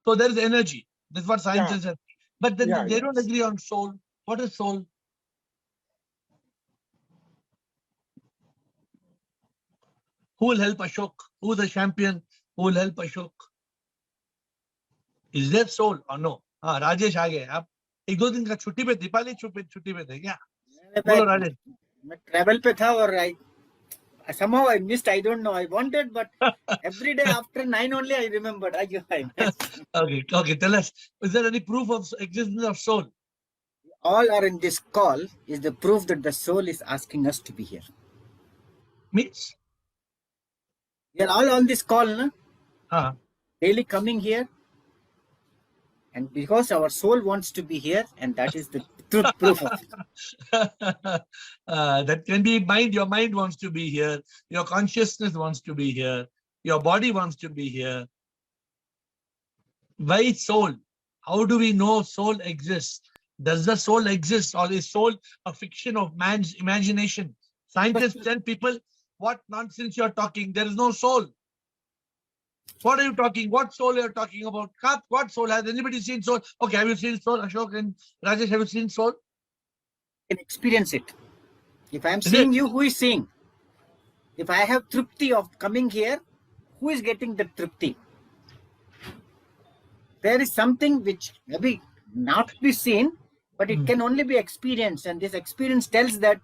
So there is energy. That's what science is. But then they don't yes. agree on soul. What is soul? Who will help Ashok? Who is the champion? Who will help Ashok? Is there soul or no? हाँ राजेश आ गए आप एक दो दिन का छुट्टी पे दीपावली छुट्टी पे थे क्या? बोलो राजेश. मैं ट्रैवल पे था और somehow I missed. I don't know. I wanted, but every day after 9 only I remembered. I missed. Okay. Tell us, is there any proof of existence of soul? All are in this call is the proof that the soul is asking us to be here. Means? We are all on this call, Huh. daily coming here. And because our soul wants to be here, and that is the truth proof of it. That can be mind. Your mind wants to be here. Your consciousness wants to be here. Your body wants to be here. Why soul? How do we know soul exists? Does the soul exist, or is soul a fiction of man's imagination? Scientists tell people, what nonsense you're talking. There is no soul. What are you talking? What soul are you talking about? What soul? Has anybody seen soul? Okay, have you seen soul? Ashok and Rajesh, have you seen soul? You can experience it. If I am seeing you, who is seeing? If I have trupti of coming here, who is getting the trupti? There is something which maybe not be seen, but it can only be experienced. And this experience tells that,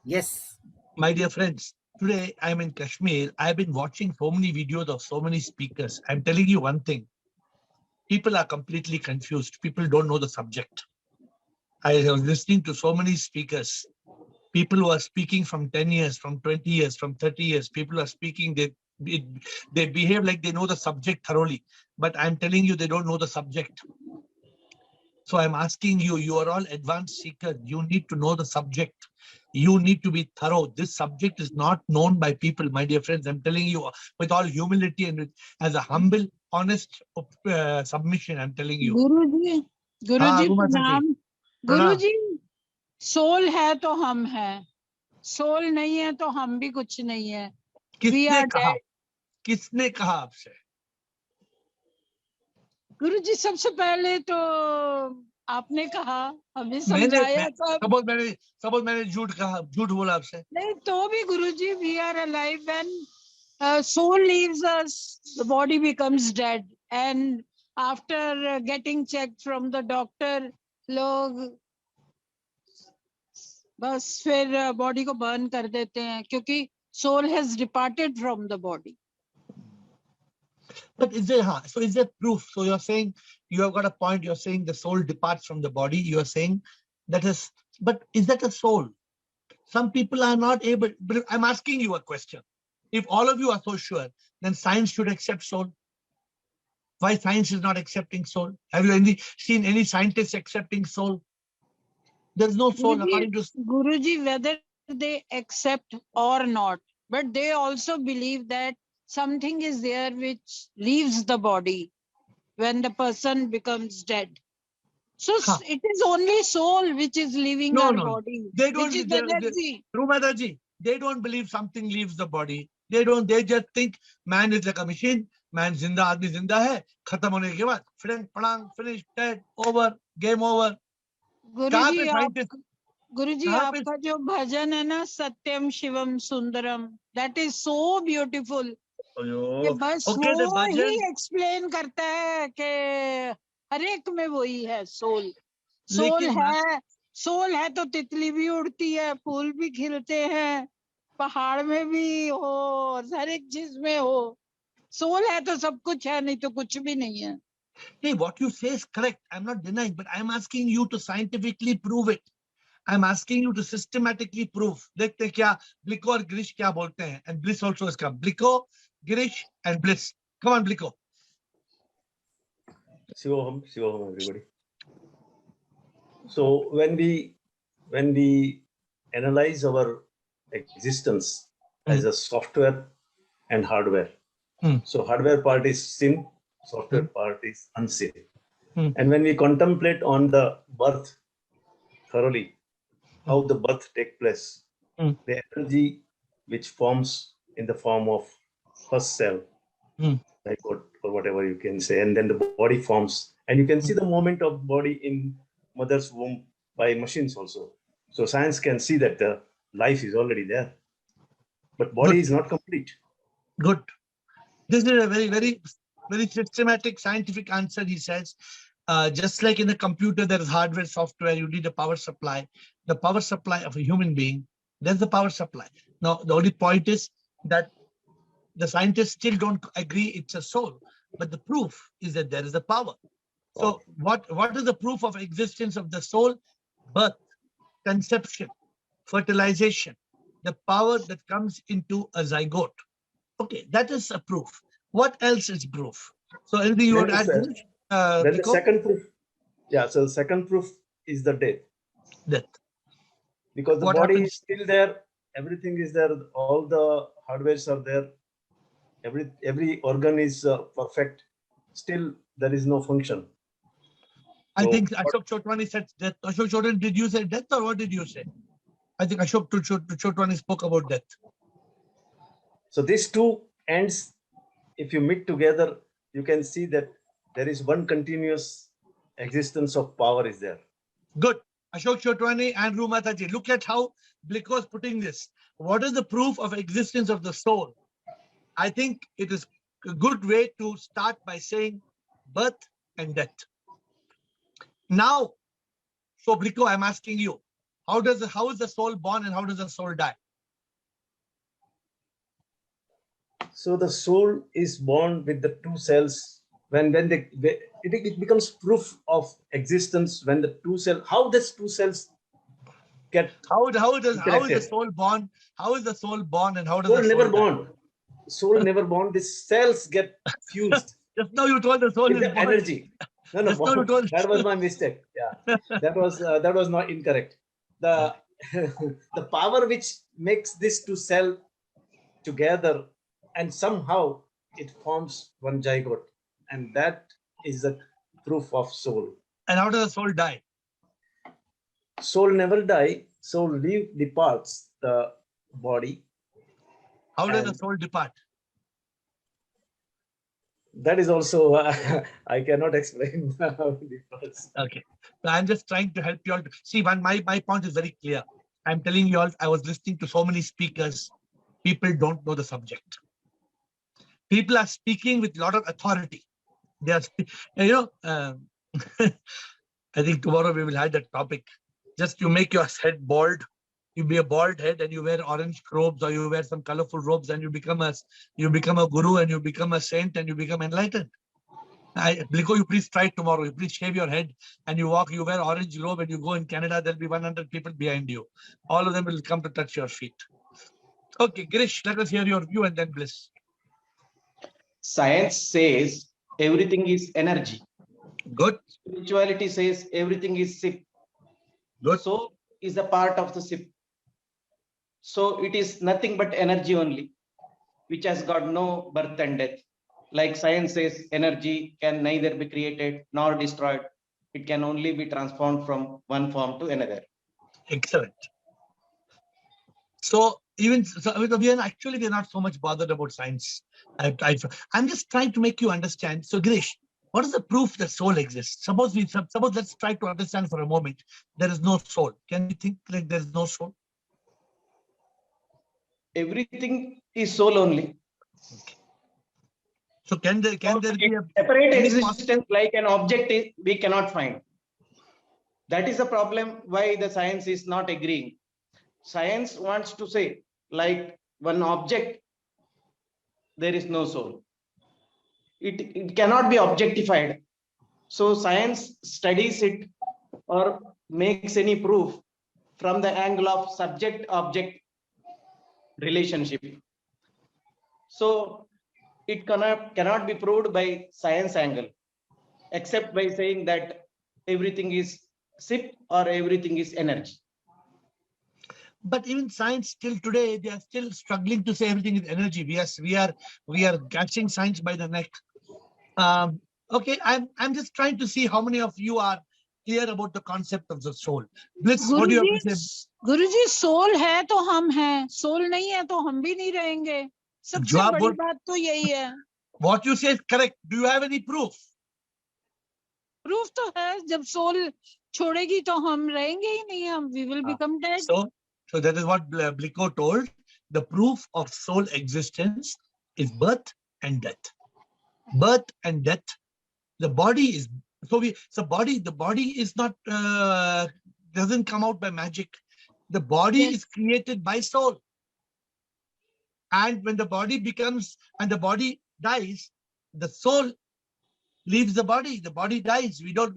yes. My dear friends, today I'm in Kashmir. I've been watching so many videos of so many speakers. I'm telling you one thing. People are completely confused. People don't know the subject. I was listening to so many speakers. People who are speaking from 10 years, from 20 years, from 30 years. People are speaking, they behave like they know the subject thoroughly. But I'm telling you, they don't know the subject. So I'm asking you, you are all advanced seekers. You need to know the subject. You need to be thorough. This subject is not known by people, my dear friends. I'm telling you with all humility and as a humble, honest submission, I'm telling you. Guruji प्रणाम. गुरुजी, soul है तो हम हैं. Soul नहीं है तो हम भी कुछ नहीं है. किसने कहा आपसे? गुरुजी सबसे पहले तो आपने कहा, हमें समझाया सब. सपोज मैंने झूठ बोला आपसे. नहीं तो भी गुरुजी, we are alive when soul leaves us, the body becomes dead, and after getting checked from the doctor, लोग बस फिर बॉडी को बर्न कर देते हैं क्योंकि soul has departed from the body. But is there proof? So you're saying you have got a point. You're saying the soul departs from the body. You're saying that is, but is that a soul? Some people are not able. But I'm asking you a question. If all of you are so sure, then science should accept soul. Why science is not accepting soul? Have you seen any scientists accepting soul? There's no soul according to Guruji, whether they accept or not, but they also believe that something is there which leaves the body when the person becomes dead. So it is only soul which is leaving our body. They don't. Which is the energy. Rumadaji, they don't believe something leaves the body. They don't. They just think man is like a machine. Man zinda, aadmi zinda hai. Khatam hone ke baad, finish, dead, over, game over. गुरुजी आपका जो भजन है ना, सत्यम Shivam Sundaram, that is so beautiful. बस वो ही explain करता है कि हर एक में वही है सोल. सोल है तो तितली भी उड़ती है, फूल भी खिलते हैं, पहाड़ में भी हो, हर एक चीज में हो. सोल है तो सब कुछ है, नहीं तो कुछ भी नहीं है. Hey, what you say is correct. I'm not denying, but I'm asking you to scientifically prove it. I'm asking you to systematically prove. देखते हैं क्या Blicko और Girish क्या बोलते हैं, and Bliss also is come. Blicko, Girish, and Bliss. Come on, Blicko. Shivoham, everybody. So when we analyze our existence as a software and hardware, so hardware part is seen, software part is unseen. And when we contemplate on the birth thoroughly, how the birth takes place, the energy which forms in the form of first cell, zygote or whatever you can say, and then the body forms, and you can see the movement of body in mother's womb by machines also. So science can see that the life is already there, but body Good. is not complete. Good. This is a very systematic scientific answer. He says, just like in a computer, there is hardware, software, you need a power supply. The power supply of a human being, there's the power supply. Now, the only point is that the scientists still don't agree it's a soul, but the proof is that there is a power. So what is the proof of existence of the soul? Birth, conception, fertilization, the power that comes into a zygote. Okay, that is a proof. What else is proof? So anything you would add? Then the second proof, so the second proof is the death. Death. Because the What body happens? is still there, everything is there, all the hardwares are there, every organ is perfect, still there is no function. I think Ashok Chotwani said death. Ashok Chotwani, did you say death or what did you say? I think Ashok Chotwani spoke about death. So these two ends, if you meet together, you can see that there is one continuous existence of power is there. Good. Ashok Chotwani and Rumataji, look at how Blick was putting this. What is the proof of existence of the soul? I think it is a good way to start by saying birth and death. Now, so Bricko, I'm asking you, how is the soul born and how does the soul die? So the soul is born with the two cells. It becomes proof of existence when the two cells. How does two cells get? How is the soul born? How is the soul born and how does soul the soul never die? born? Soul never born. The cells get fused. Just now you told the soul is the born. Energy. No, that was my mistake. Yeah, that was not incorrect. The the power which makes this two cell together, and somehow it forms one zygote, and that is the proof of soul. And how does the soul die? Soul never die. Soul departs the body. How does the soul depart? That is also I cannot explain how it departs. Okay, so I'm just trying to help you all. See, my point is very clear. I'm telling you all, I was listening to so many speakers. People don't know the subject. People are speaking with a lot of authority. They are, I think tomorrow we will have that topic. Just you make your head bald, you be a bald head and you wear orange robes or you wear some colorful robes and you become a guru and you become a saint and you become enlightened. Bliko, you please try it tomorrow. You please shave your head and you wear orange robe and you go in Canada, there'll be 100 people behind you. All of them will come to touch your feet. Okay, Girish, let us hear your view and then Bliss. Science says everything is energy. Good. Spirituality says everything is SIP. Good. So is a part of the SIP. So it is nothing but energy only, which has got no birth and death. Like science says, energy can neither be created nor destroyed. It can only be transformed from one form to another. Excellent. So we are not so much bothered about science. I'm just trying to make you understand. So Girish, what is the proof that soul exists? Suppose let's try to understand for a moment. There is no soul. Can we think like there is no soul? Everything is soul only. Okay. So can there be a separate existence like an object we cannot find? That is the problem why the science is not agreeing. Science wants to say like one object, there is no soul. It cannot be objectified. So science studies it or makes any proof from the angle of subject-object relationship. So it cannot be proved by science angle, except by saying that everything is SIP or everything is energy. But even science still today, they are still struggling to say everything is energy. We are catching science by the neck. Okay, I'm just trying to see how many of you are clear about the concept of the soul. Bliss, what do you have to say? Guruji, soul है तो हम हैं, soul नहीं है तो हम भी नहीं रहेंगे. सबसे बड़ी बात तो यही है. What you say is correct. Do you have any proof? Proof तो है, जब soul छोड़ेगी तो हम रहेंगे ही नहीं, हम we will become dead. So that is what Blicko told. The proof of soul existence is birth and death. Birth and death. The body is the body is not doesn't come out by magic. The body is created by soul. And when the body dies, the soul leaves the body dies. We don't,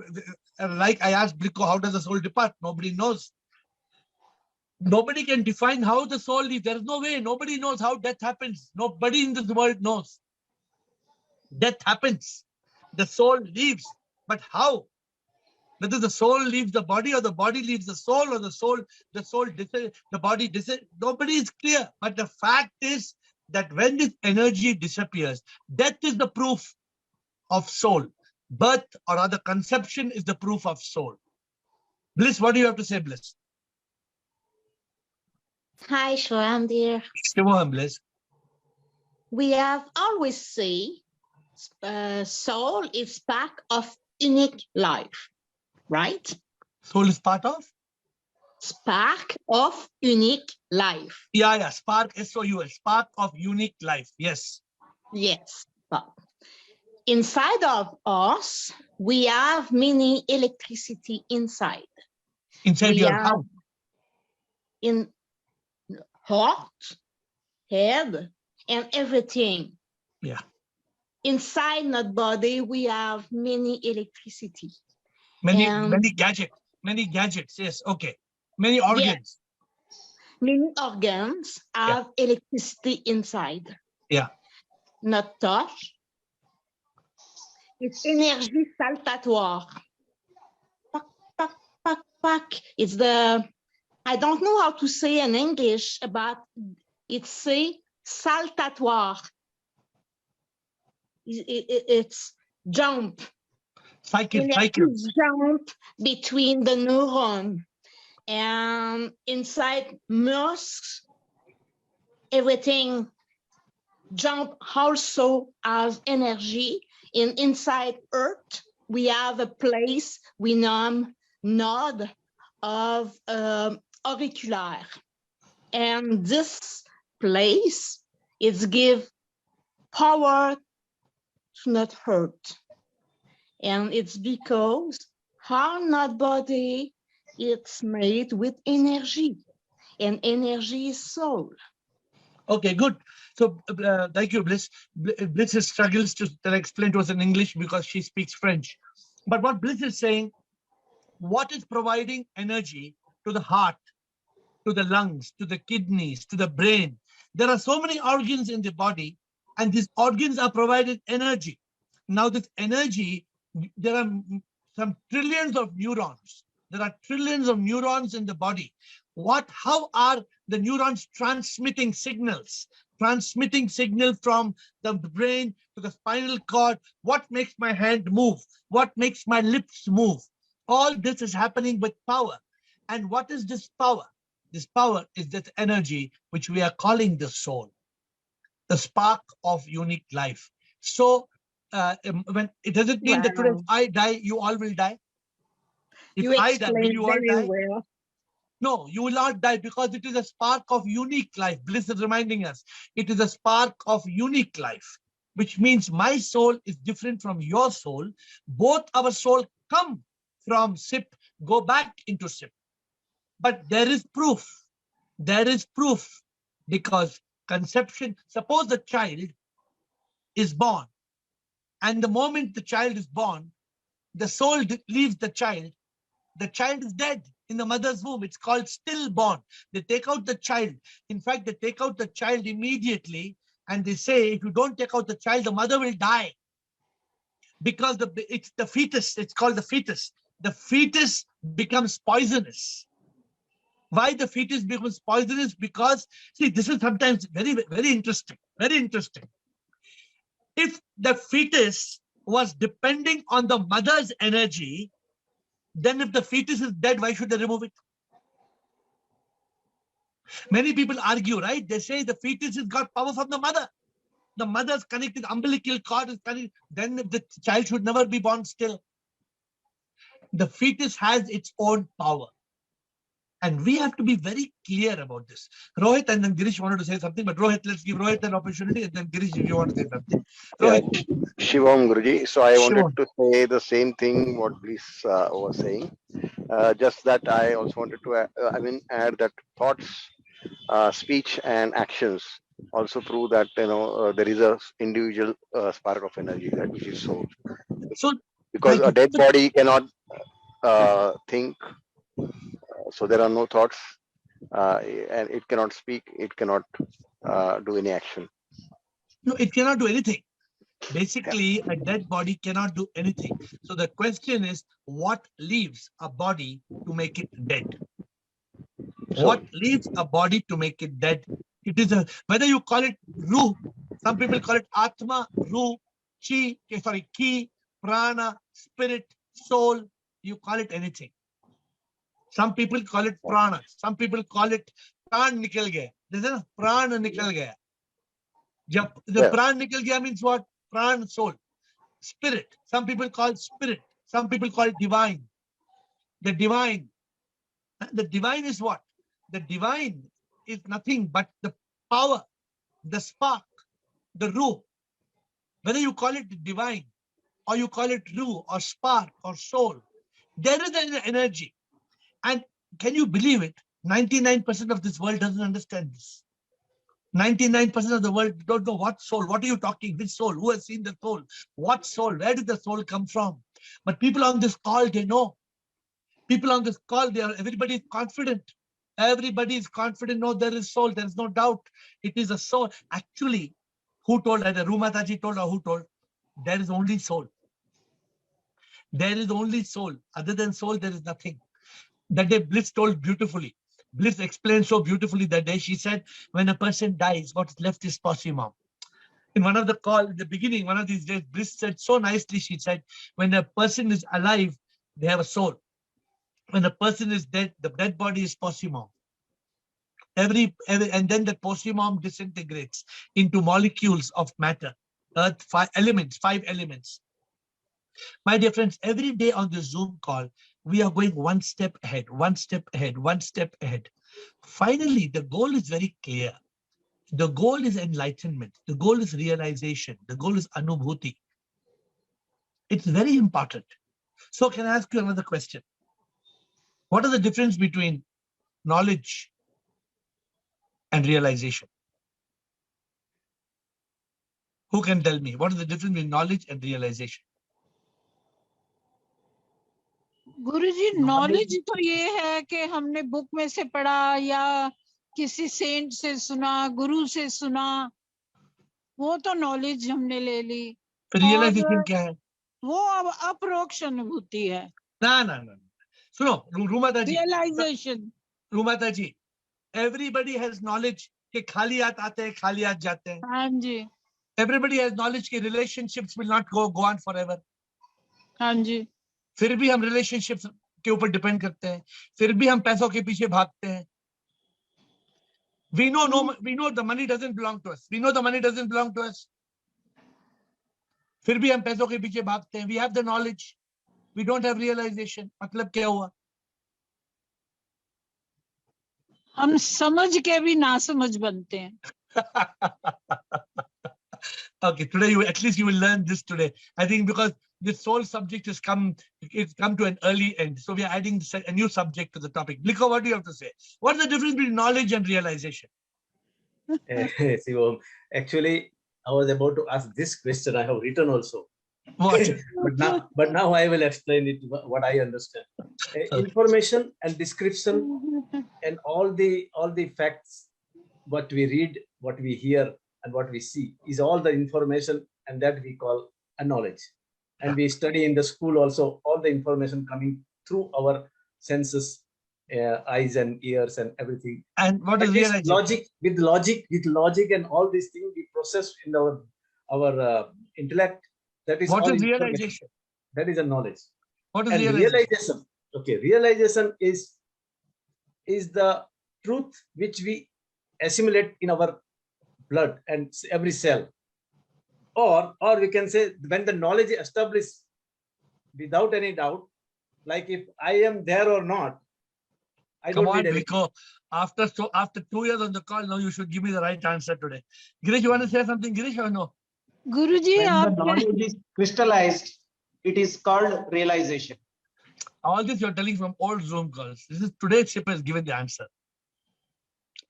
like I asked Blicko, how does the soul depart? Nobody knows. Nobody can define how the soul leaves. There is no way. Nobody knows how death happens. Nobody in this world knows. Death happens. The soul leaves. But how? Whether the soul leaves the body or the body leaves the soul, or the body nobody is clear. But the fact is that when this energy disappears, death is the proof of soul. Birth, or rather conception, is the proof of soul. Bliss, what do you have to say, Bliss? Hi, Shwam dear. Bliss. We have always said soul is part of unique life, right? Soul is part of? Spark of unique life. Yeah, spark, S-O-U-L, spark of unique life, yes. Yes. But inside of us, we have many electricity inside. Inside your house? In heart, head, and everything. Yeah. Inside that body, we have many electricity. Many gadgets, yes, okay. Many organs. Yes. Many organs have electricity inside. Yeah. Not touch. It's energy saltatoire. Pac, pac, pac, pac. It's the, I don't know how to say in English, but it's a saltatoire. It's jump. Cycle. Jump between the neuron. And inside muscles, everything jump also as energy. Inside Earth, we have a place we name node of auriculaire. And this place is give power to not hurt. And it's because our not body, it's made with energy, and energy is soul. Okay, good. So thank you, Bliss. Bliss struggles to explain to us in English because she speaks French. But what Bliss is saying, what is providing energy to the heart, to the lungs, to the kidneys, to the brain? There are so many organs in the body, and these organs are provided energy. Now this energy, there are some trillions of neurons. There are trillions of neurons in the body. How are the neurons transmitting signals? Transmitting signal from the brain to the spinal cord. What makes my hand move? What makes my lips move? All this is happening with power. And what is this power? This power is that energy which we are calling the soul, the spark of unique life. So when it doesn't mean that today if I die, you all will die. If I die, will you all die? Well. No, you will not die because it is a spark of unique life. Bliss is reminding us. It is a spark of unique life, which means my soul is different from your soul. Both our soul come from SIP, go back into SIP. But there is proof. There is proof because conception, suppose the child is born, and the moment the child is born, the soul leaves the child is dead in the mother's womb. It's called stillborn. They take out the child. In fact, they take out the child immediately, and they say, if you don't take out the child, the mother will die. Because it's the fetus, it's called the fetus. The fetus becomes poisonous. Why the fetus becomes poisonous? Because, see, this is sometimes very, very interesting, very interesting. If the fetus was depending on the mother's energy, then if the fetus is dead, why should they remove it? Many people argue, right? They say the fetus has got power from the mother. the mother's connected, umbilical cord is connected, then the child should never be born still. The fetus has its own power. And we have to be very clear about this. Rohit and then Girish wanted to say something, but Rohit, let's give Rohit an opportunity, and then Girish, if you want to say something. Rohit. Yeah, Shivam Guruji. So I wanted Shivam. to say the same thing what Bliss was saying. Just that I also wanted to, add that thoughts, speech, and actions also prove that there is a individual spark of energy that which is soul. So, Because thank a you. dead body cannot think, so there are no thoughts, and it cannot speak. It cannot do any action. No, it cannot do anything. Basically, a dead body cannot do anything. So the question is, what leaves a body to make it dead? What leaves a body to make it dead? It is whether you call it ruh, some people call it atma, ruh, chi, ki, prana, spirit, soul. You call it anything. Some people call it prana. Some people call it pran nikal gaya. There's a pran nikal gaya. The pran nikal gaya means what? Pran, soul. Spirit. Some people call spirit. Some people call it divine. The divine. The divine is what? The divine is nothing but the power, the spark, the ruh. Whether you call it divine or you call it ruh or spark or soul, there is an energy. And can you believe it? 99% of this world doesn't understand this. 99% of the world don't know what soul. What are you talking? Which soul? Who has seen the soul? What soul? Where did the soul come from? But people on this call, they know. People on this call, everybody is confident. Everybody is confident. No, there is soul. There is no doubt. It is a soul. Actually, who told? Either Rumataji told or who told? There is only soul. There is only soul. Other than soul, there is nothing. That day, Bliss told beautifully. Bliss explained so beautifully that day. She said, when a person dies, what is left is possimum. In one of the call, in the beginning, one of these days, Bliss said so nicely, she said, when a person is alive, they have a soul. When a person is dead, the dead body is possimum. And then the possimum disintegrates into molecules of matter, earth, five elements. My dear friends, every day on the Zoom call, we are going one step ahead, one step ahead, one step ahead. Finally, the goal is very clear. The goal is enlightenment. The goal is realization. The goal is anubhuti. It's very important. So can I ask you another question? What is the difference between knowledge and realization? Who can tell me what is the difference between knowledge and realization? Guruji knowledge तो ये है कि हमने book में से पढ़ा या किसी सेंट से सुना, गुरु से सुना, वो तो नॉलेज हमने ले ली। रियलाइजेशन क्या है? वो अब अपरोक्ष अनुभूति है। ना सुनो Rumata ji, realisation. Rumata ji, everybody has knowledge कि खाली हाथ आते हैं, खाली हाथ जाते हैं। हाँ जी। Everybody has knowledge कि relationships will not go on forever. हाँ जी। फिर भी हम relationships के ऊपर डिपेंड करते हैं, फिर भी हम पैसों के पीछे भागते हैं। We know the money doesn't belong to us. We know the money doesn't belong to us. फिर भी हम पैसों के पीछे भागते हैं. We have the knowledge. We don't have realization. मतलब क्या हुआ? हम समझ के भी ना समझ बनते हैं। Okay, today at least you will learn this today. I think because this whole subject it's come to an early end, so we are adding a new subject to the topic. Bliko, what do you have to say? What is the difference between knowledge and realization? Actually, I was about to ask this question. I have written also. What? but now I will explain it what I understand. Information and description and all the facts, what we read, what we hear, and what we see is all the information, and that we call a knowledge. And we study in the school also all the information coming through our senses, eyes and ears and everything. And what is realization? With logic and all these things we process in our intellect. That is what all is realization? That is a knowledge. What is and realization? Okay, realization is the truth which we assimilate in our blood and every cell. Or we can say when the knowledge is established without any doubt, like if I am there or not, I Come don't on, need any. Biko. After 2 years on the call, now you should give me the right answer today. Girish, you want to say something, Girish, or no? Guruji, When the आपने knowledge is crystallized, it is called realization. All this you're telling from old Zoom calls. This is today's SIP has given the answer.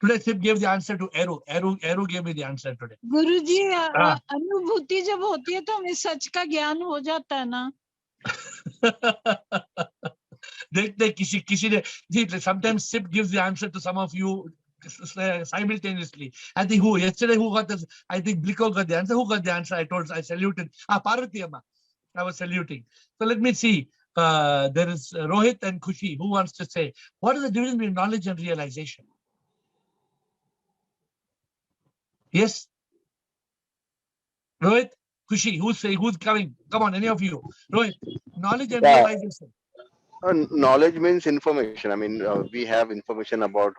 Today's SIP gave the answer to Eru. Eru gave me the answer today. गुरुजी हाँ. अनुभूति जब होती है तो हमें सच का ज्ञान हो जाता है ना. Sometimes SIP gives the answer to some of you simultaneously. I think yesterday who got this? I think Bliko got the answer. Who got the answer? I saluted. Parvati Amma. I was saluting. So let me see. There is Rohit and Khushi. Who wants to say what is the difference between knowledge and realization? Yes. Rohit, Khushi, who's coming? Come on, any of you. Rohit, knowledge and realization. Knowledge means information. I mean, we have information about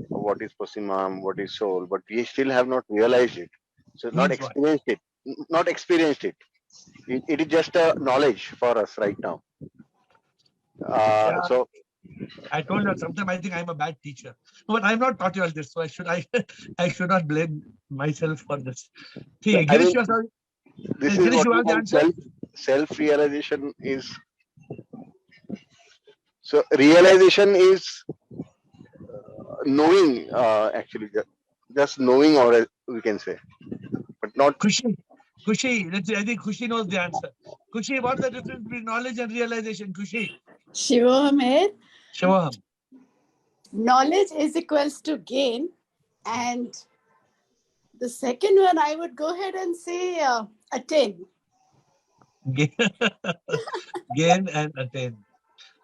what is Pasimam, what is soul, but we still have not realized it. So not Means what? experienced it. Not experienced it. It is just a knowledge for us right now. Yeah. So I told you sometimes I think I'm a bad teacher. No, but I'm not taught you all this, so I should not blame myself for this. See, Girish, this is Girish, what you we have the call answer? self-realization is. So realization is knowing, actually, just knowing, or we can say, but not. Khushi, let's see, I think Khushi knows the answer. Khushi, what's the difference between knowledge and realization? Khushi. Shivoham, knowledge is equals to gain, and the second one I would go ahead and say attain. Gain and attain.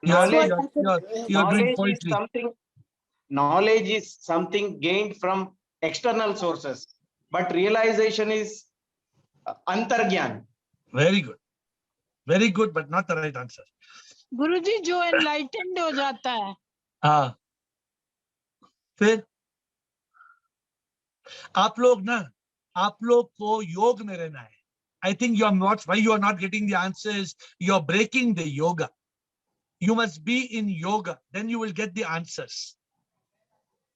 Knowledge, You're doing poetry. Knowledge is something gained from external sources, but realization is antargyan. Very good, but not the right answer. गुरुजी जो enlightened हो जाता है. हाँ. फिर आप लोग को योग में रहना है. I think you are not. Why you are not getting the answers? You are breaking the yoga. You must be in yoga, then you will get the answers.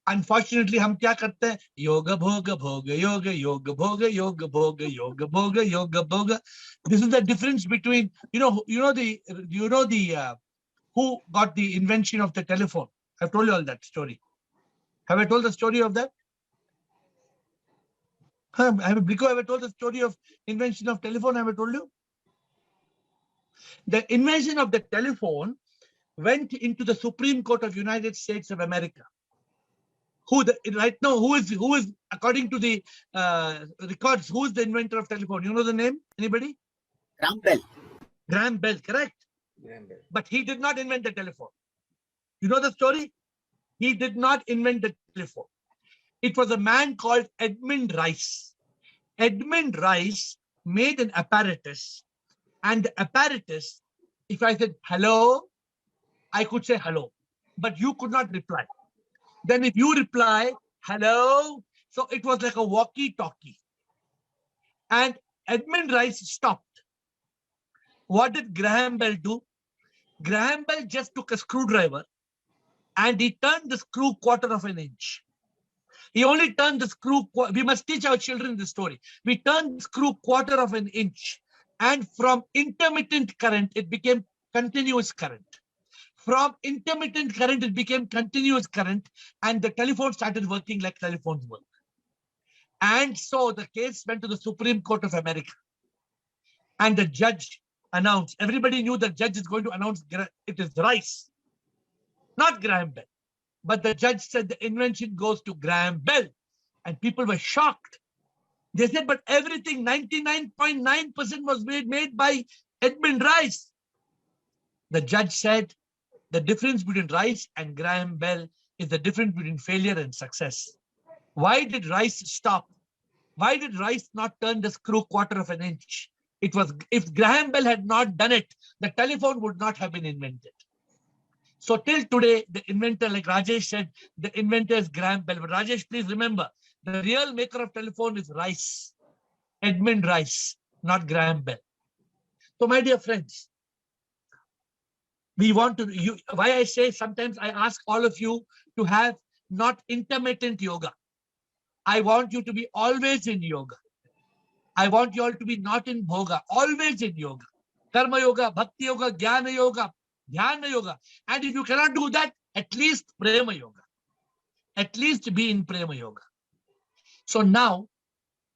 Unfortunately, हम क्या करते हैं? Yoga bhoga bhoga yoga, yoga bhoga yoga bhoga, yoga bhoga yoga bhoga. This is the difference between who got the invention of the telephone. I've told you all that story. Have I told the story of that? Have I told the story of invention of telephone? Have I told you? The invention of the telephone went into the Supreme Court of United States of America. Right now, who is according to the records, who is the inventor of telephone? You know the name? Anybody? Graham Bell. Graham Bell, correct? Graham Bell. But he did not invent the telephone. You know the story? He did not invent the telephone. It was a man called Edmund Rice. Edmund Rice made an apparatus, and the apparatus, if I said hello, I could say hello, but you could not reply. Then if you reply, hello, so it was like a walkie-talkie. And Edmund Rice stopped. What did Graham Bell do? Graham Bell just took a screwdriver and he turned the screw 1/4 of an inch. He only turned the screw. We must teach our children this story. We turned the screw 1/4 of an inch, and from intermittent current, it became continuous current. From intermittent current, it became continuous current, and the telephone started working like telephones work. And so the case went to the Supreme Court of America. And the judge announced, everybody knew the judge is going to announce it is Rice, not Graham Bell. But the judge said the invention goes to Graham Bell. And people were shocked. They said, but everything, 99.9% was made by Edmund Rice. The judge said, the difference between Rice and Graham Bell is the difference between failure and success. Why did Rice stop? Why did Rice not turn the screw 1/4 of an inch? It was, if Graham Bell had not done it, the telephone would not have been invented. So till today, the inventor, like Rajesh said, the inventor is Graham Bell. But Rajesh, please remember, the real maker of telephone is Rice, Edmund Rice. not Graham Bell. So my dear friends, we want to, why I say sometimes I ask all of you to have not intermittent yoga. I want you to be always in yoga. I want you all to be not in bhoga, always in yoga. Karma yoga, bhakti yoga, jnana yoga, dhyana yoga. And if you cannot do that, at least prema yoga. At least be in prema yoga. So now,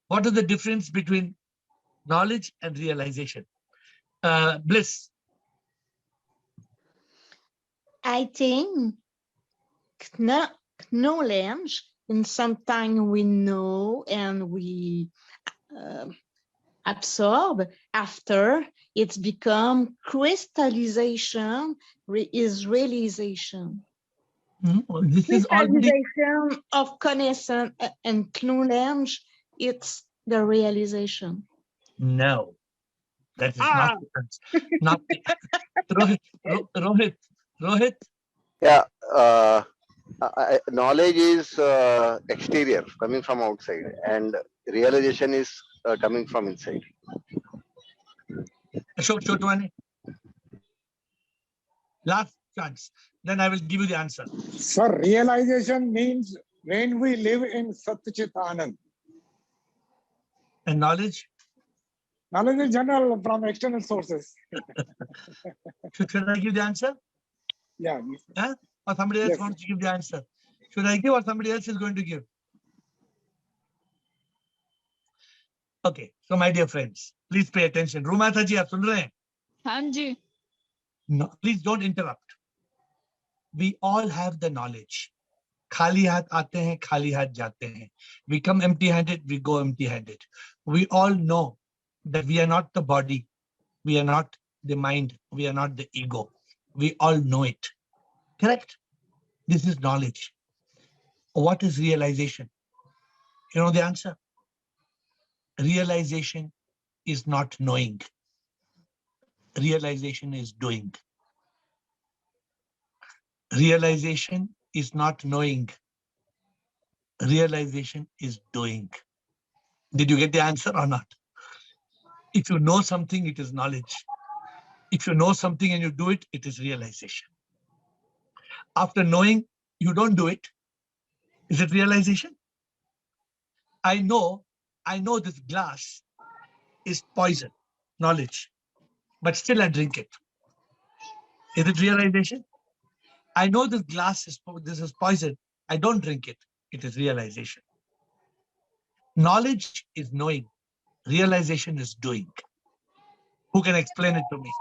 what is the difference between knowledge and realization? Bliss. I think knowledge, and sometimes we know and we absorb, after it's become crystallization, is realization. This is already Crystallization of connaissance and knowledge, it's the realization. no. That is not the answer. Not the, Rohit. Yeah, knowledge is exterior, coming from outside, and realization is coming from inside. Ashok Chotwani. Last chance. Then I will give you the answer. Sir, realization means when we live in Sat Chit Anand. And knowledge? Knowledge is general from external sources. Should I give the answer? Yeah. Huh? Or somebody else wants to give the answer? Should I give or somebody else is going to give? Okay. So my dear friends, please pay attention. Rumata ji, aap sun rahe hain? हाँ जी. No, please don't interrupt. We all have the knowledge. खाली हाथ आते हैं, खाली हाथ जाते हैं. We come empty-handed, we go empty-handed. We all know that we are not the body, we are not the mind, we are not the ego. We all know it. Correct? This is knowledge. What is realization? You know the answer? Realization is not knowing. Realization is doing. Realization is not knowing. Realization is doing. Did you get the answer or not? If you know something, it is knowledge. If you know something and you do it, it is realization. After knowing, you don't do it. Is it realization? I know this glass is poison, knowledge, but still I drink it. Is it realization? I know this glass is poison. I don't drink it. It is realization. Knowledge is knowing. Realization is doing. Who can explain it to me?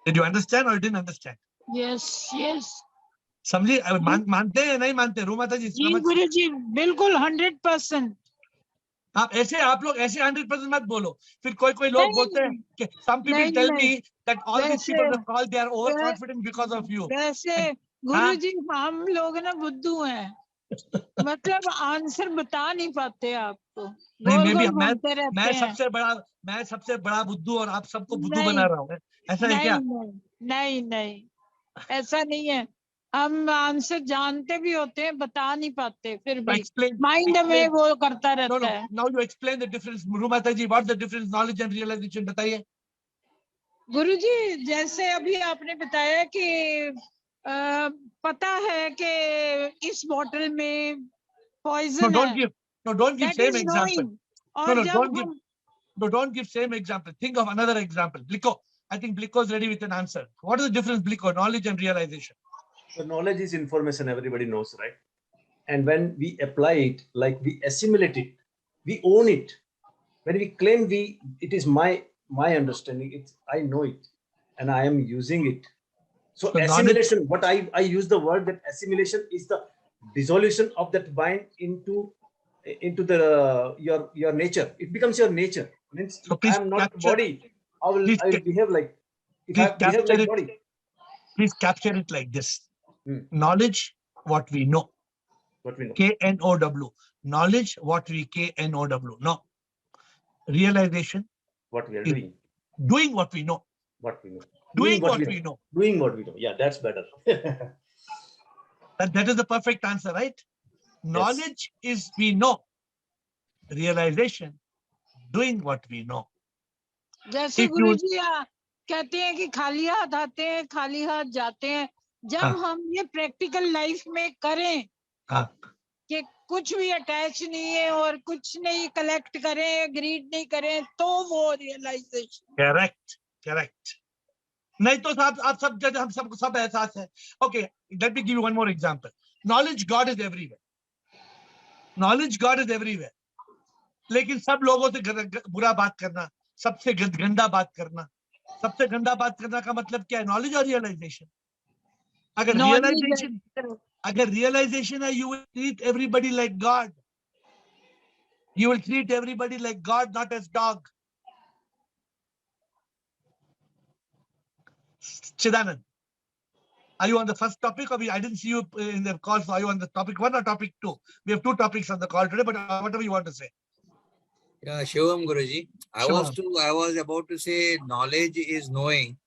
Did you understand or you didn't understand? Yes, yes. समझिए मानते हैं या नहीं मानते? रूमाता जी जी गुरुजी बिल्कुल 100%. आप लोग ऐसे 100% मत बोलो. फिर कोई लोग बोलते हैं कि some people tell me that all these people on the call they are overconfident because of you. वैसे गुरुजी हम लोग ना बुद्धू हैं. मतलब आंसर बता नहीं पाते आपको. नहीं मैं सबसे बड़ा बुद्धू और आप सबको बुद्धू बना रहा हूँ. ऐसा है क्या? नहीं ऐसा नहीं है. हम आंसर जानते भी होते हैं, बता नहीं पाते, फिर भी माइंड में वो करता रहता है. Now you explain the difference, Rumata ji. What's the difference, knowledge and realization? बताइए. गुरुजी जैसे अभी आपने बताया कि पता है कि इस बॉटल में पॉइजन है. Don't give same example. और don't give same example. Think of another example. Bliko. I think Bliko is ready with an answer. What is the difference, Bliko? Knowledge and realization. So knowledge is information, everybody knows, right? And when we apply it, like we assimilate it, we own it. When we claim it is my understanding, I know it and I am using it. So assimilation, what I use the word that assimilation is the dissolution of that mind into the your nature. It becomes your nature. Means so I am not body. I will behave like body. Please capture it like this. Knowledge, what we know. K-N-O-W. Knowledge, what we K-N-O-W. No. Realization. What we are doing. Doing what we know. What we know. Doing what we know. Doing what we know. Yeah, that's better. That is the perfect answer, right? Knowledge is we know. Realization, doing what we know. जैसे If you, गुरुजी कहते हैं कि खाली हाथ आते हैं खाली हाथ जाते हैं, जब हाँ, हम ये प्रैक्टिकल लाइफ में करें हाँ, कि कुछ भी अटैच नहीं है और कुछ नहीं कलेक्ट करें, ग्रीड नहीं करें, तो वो रियलाइजेशन। correct, correct. नहीं तो आप सब जज, हम सब एहसास है. Okay, let me give you one more example. Knowledge God is everywhere. Knowledge God is everywhere. लेकिन सब लोगों से बुरा बात करना, सबसे गंदा बात करना, सबसे गंदा बात करना का मतलब क्या है? नॉलेज और रियलाइजेशन. अगर रियलाइजेशन है, you will treat everybody like God. You will treat everybody like God, not as dog. Chidanand, are you on the first topic, or I didn't see you in the call, so are you on the topic 1 or topic 2? We have 2 topics on the call today, but whatever you want to say. Yeah, Shivam Guruji. I was about to say knowledge is knowing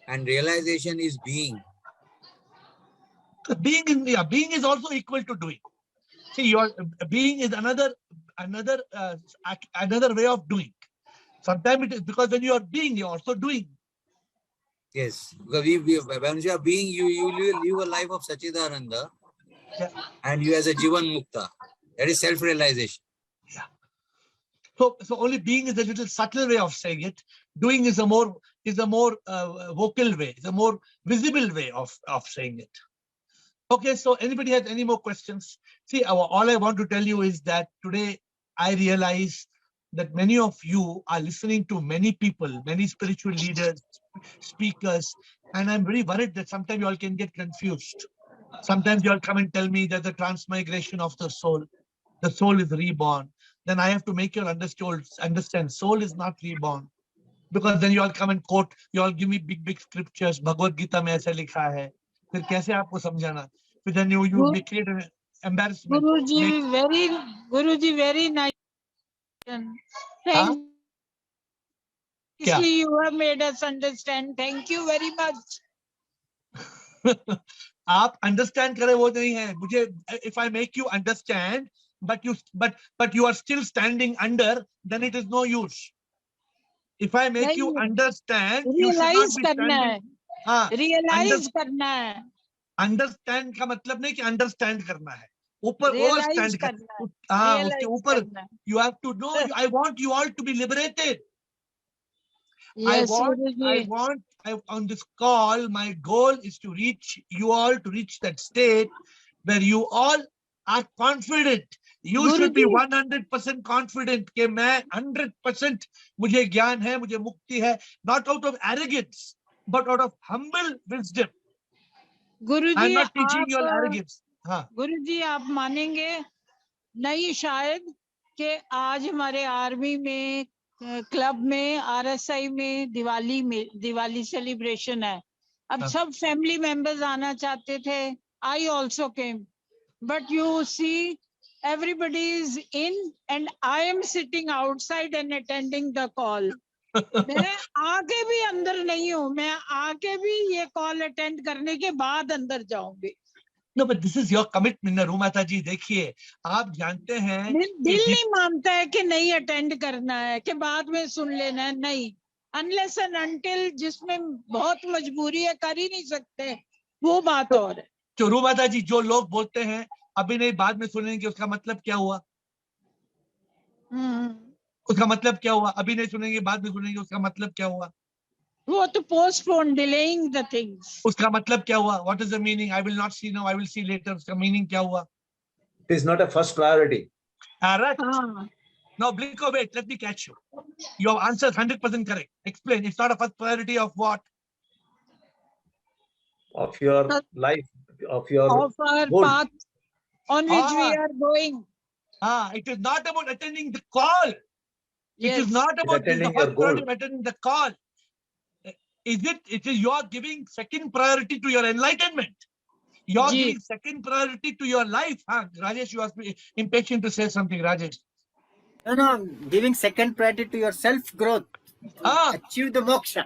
and realization is being. Being is also equal to doing. See, your being is another way of doing. Sometimes it is because when you are being, you are also doing. Yes, because when you are being, you live a life of Sachidananda, Yeah. and you as a Jivan Mukta. That is self-realization. Yeah. So only being is a little subtle way of saying it. Doing is a more vocal way, is a more visible way of saying it. Okay, so anybody has any more questions? See, all I want to tell you is that today I realize that many of you are listening to many people, many spiritual leaders, speakers, and I'm very worried that sometimes you all can get confused. Sometimes you all come and tell me there's a transmigration of the soul. The soul is reborn. Then I have to make you understand soul is not reborn. Because then you all come and quote, you all give me big scriptures. Bhagavad Gita में ऐसा लिखा है. फिर कैसे आपको समझाना? But then you create an embarrassment. Guruji, very nice. Thank you. You have made us understand. Thank you very much. आप understand करे वो नहीं है. मुझे, if I make you understand, but you are still standing under, then it is no use. If I make you understand, you should not be standing. Realize करना है. Understand का मतलब नहीं कि understand करना है. ऊपर और stand करना. उसके ऊपर you have to know. I want you all to be liberated. Yes, I want on this call, my goal is to reach you all, to reach that state where you all are confident. You should be 100% confident कि मैं 100% मुझे ज्ञान है, मुझे मुक्ति है, not out of arrogance, but out of humble wisdom. I'm not teaching you all arrogance. हाँ. गुरुजी, आप मानेंगे नहीं शायद कि आज हमारे आर्मी में, क्लब में, RSI में दिवाली सेलिब्रेशन है. अब सब फैमिली मेंबर्स आना चाहते थे. I also came, but you see, everybody is in and I am sitting outside and attending the call. मैं आके भी अंदर नहीं हूँ. मैं आके भी ये कॉल अटेंड करने के बाद अंदर जाऊंगी. No, but this is your commitment, रूमाता जी. देखिए, आप जानते हैं दिल नहीं मानता है कि नहीं अटेंड करना है, कि बाद में सुन लेना है. नहीं, unless and until जिसमें बहुत मजबूरी है कर ही नहीं सकते, वो बात और है. तो रूमाता जी, जो लोग बोलते हैं अभी नहीं बाद में सुनेंगे, उसका मतलब क्या हुआ? उसका मतलब क्या हुआ? अभी नहीं सुनेंगे बाद में सुनेंगे, उसका मतलब क्या हुआ? वो तो postpone, delaying the things. उसका मतलब क्या हुआ? What is the meaning? I will not see now, I will see later. उसका meaning क्या हुआ? It is not a first priority. Right. Now, Blinko, wait, let me catch you. Your answer is 100% correct. Explain. It's not a first priority of what? Of your life, of our path on which we are going. It is not about attending the call. Yes. It is not about attending the call. It is you are giving second priority to your enlightenment. You are giving second priority to your life. Rajesh, you are impatient to say something, Rajesh. No, giving second priority to your self-growth. Achieve the moksha.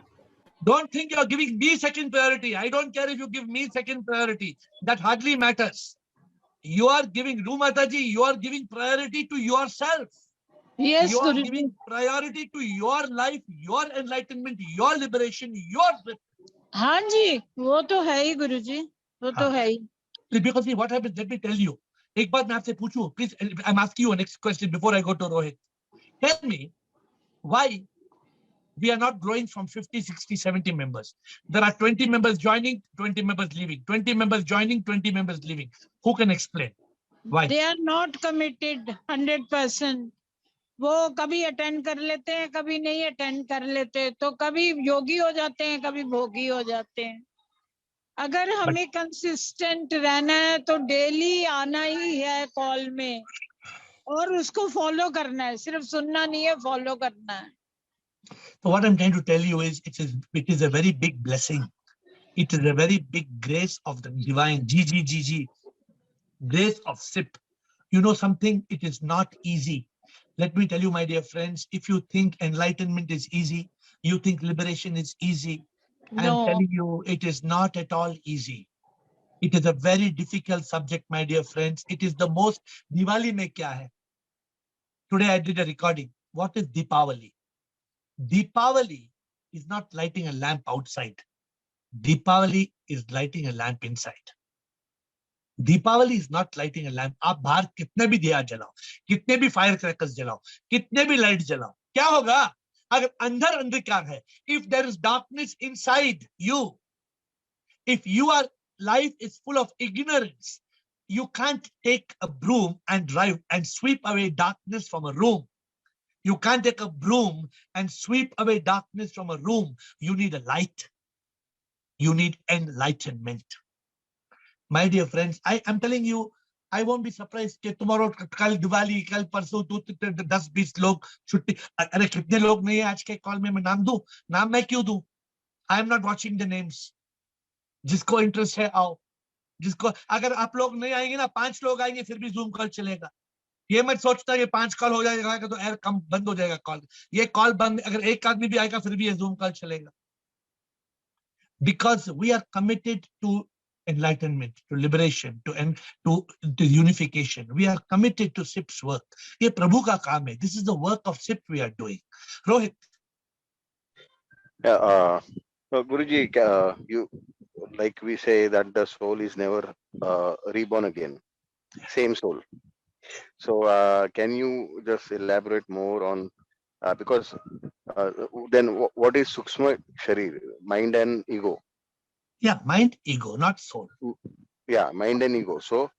Don't think you are giving me second priority. I don't care if you give me second priority. That hardly matters. You are giving, Rumataji, you are giving priority to yourself. Yes, You are Guruji. giving priority to your life, your enlightenment, your liberation, your. हाँ जी, वो तो है ही गुरुजी, वो तो है ही. Because see, what happens, let me tell you. एक बात मैं आपसे पूछूं, please, I'm asking you a next question before I go to Rohit. Tell me, why we are not growing from 50, 60, 70 members? There are 20 members joining, 20 members leaving, 20 members joining, 20 members leaving. Who can explain? Why? They are not committed 100%. वो कभी attend कर लेते हैं, कभी नहीं attend कर लेते, तो कभी योगी हो जाते हैं, कभी भोगी हो जाते हैं. अगर हमें कंसिस्टेंट रहना है तो डेली आना ही है कॉल में और उसको फॉलो करना है, सिर्फ सुनना नहीं है, फॉलो करना है. So what I'm trying to tell you is, it is a very big blessing. It is a very big grace of the divine. G. Grace of SIP. You know something? It is not easy. Let me tell you, my dear friends, if you think enlightenment is easy, you think liberation is easy. No. I'm telling you, it is not at all easy. It is a very difficult subject, my dear friends. It is the most. Diwali mein kya hai? Today I did a recording. What is Deepavali? Deepavali is not lighting a lamp outside. Deepavali is lighting a lamp inside. Deepawali is not lighting a lamp. आप बाहर कितने भी दिया जलाओ, कितने भी fire crackers जलाओ, कितने भी लाइट जलाओ, क्या होगा अगर अंदर अंधकार है? If there is darkness inside you, if you are life is full of ignorance, you can't take a broom and drive and sweep away darkness from a room. You can't take a broom and sweep away darkness from a room. You need a light. You need enlightenment. My dear friends, I am telling you, I won't be surprised कि tomorrow, कल दिवाली, कल परसों 10-20 लोग छुट्टी. अरे कितने लोग नहीं है आज के कॉल में? मैं नाम दूं? नाम मैं क्यों दूं? I am not watching the names. जिसको इंटरेस्ट है आओ. जिसको, अगर आप लोग नहीं आएंगे ना, 5 लोग आएंगे फिर भी जूम कॉल चलेगा. ये मत सोचता ये 5 कॉल हो जाएगा तो एयर कम बंद हो जाएगा कॉल. ये कॉल बंद, अगर एक आदमी भी आएगा फिर भी ये जूम कॉल चलेगा. Because we are committed to enlightenment, to liberation, to unification. We are committed to SIP's work. ये प्रभु का काम है. This is the work of SIP we are doing. Rohit. Yeah, so Guruji, you, like we say that the soul is never reborn again, same soul. So can you just elaborate more on, because then what is Sukshma Sharir, mind and ego? Yeah, mind, ego, not soul. Yeah, mind and ego. So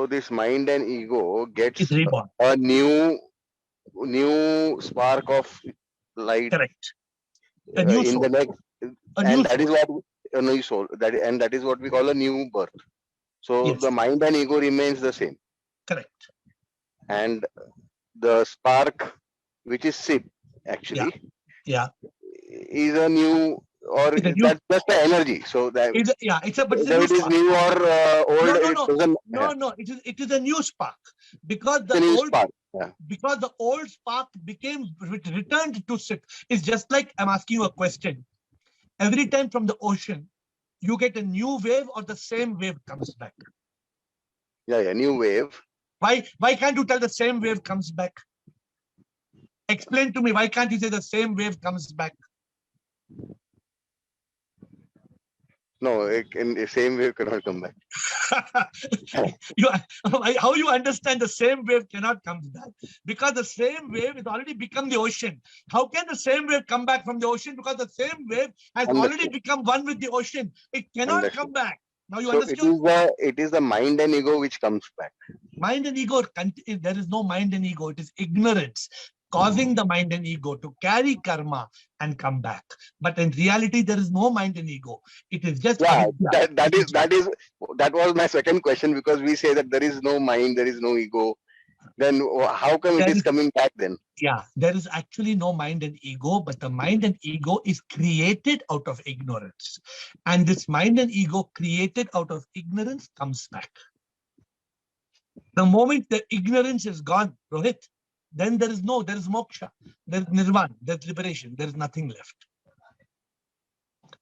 this mind and ego gets It's reborn. a new spark of light. Correct. A new in soul. the next, and that is what a new soul. That is what we call a new birth. So Yes. the mind and ego remains the same. Correct. And the spark, which is SIP, actually, Yeah. is a new, or It's a new- that's just the energy. So that It's but it's a whether new it is spark. new or old, it doesn't. No. It is a new spark because It's a the new old spark. Yeah. because the old spark returned to SIP. It's just like I'm asking you a question. Every time from the ocean, you get a new wave or the same wave comes back. Yeah, new wave. Why can't you tell the same wave comes back? Explain to me, why can't you say the same wave comes back? No, the same wave cannot come back. How you understand the same wave cannot come back? Because the same wave has already become the ocean. How can the same wave come back from the ocean? Because the same wave has already become one with the ocean. It cannot come back. Now you understood? It is the mind and ego which comes back. Mind and ego, there is no mind and ego. It is ignorance causing the mind and ego to carry karma and come back. But in reality, there is no mind and ego. It is just that was my second question, because we say that there is no mind, there is no ego. Then how come it is coming back then? Yeah, there is actually no mind and ego, but the mind and ego is created out of ignorance. And this mind and ego created out of ignorance comes back. The moment the ignorance is gone, Rohit, then there is moksha, there is nirvana, there is liberation, there is nothing left.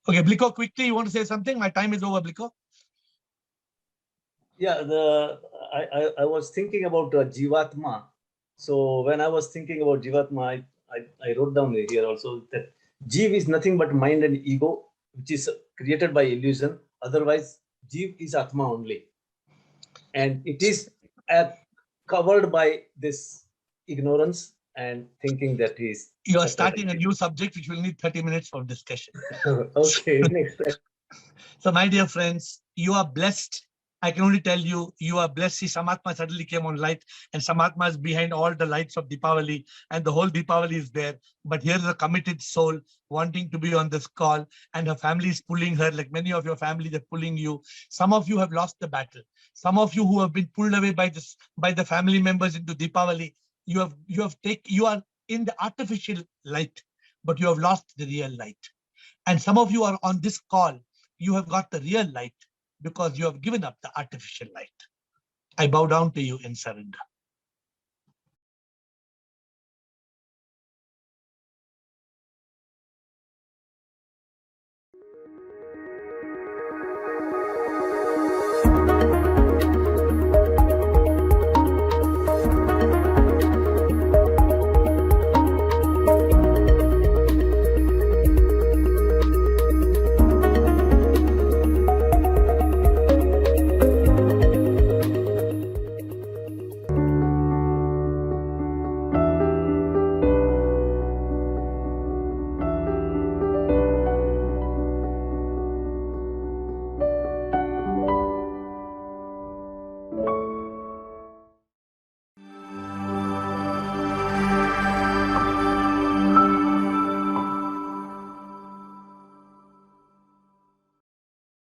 Okay, Bliko, quickly, you want to say something? My time is over, Bliko. Yeah, I was thinking about Jivatma. So when I was thinking about Jivatma, I wrote down here also that Jeev is nothing but mind and ego, which is created by illusion. Otherwise, Jeev is Atma only. And it is covered by this ignorance and thinking that he is. You are starting a new subject which will need 30 minutes for discussion. Okay, next. So my dear friends, you are blessed. I can only tell you, you are blessed. See, Samatma suddenly came on light, and Samatma is behind all the lights of Deepavali, and the whole Deepavali is there. But here is a committed soul wanting to be on this call, and her family is pulling her, like many of your family, they're pulling you. Some of you have lost the battle. Some of you who have been pulled away by the family members into Deepavali, you are in the artificial light, but you have lost the real light. And some of you are on this call, you have got the real light because you have given up the artificial light. I bow down to you in surrender.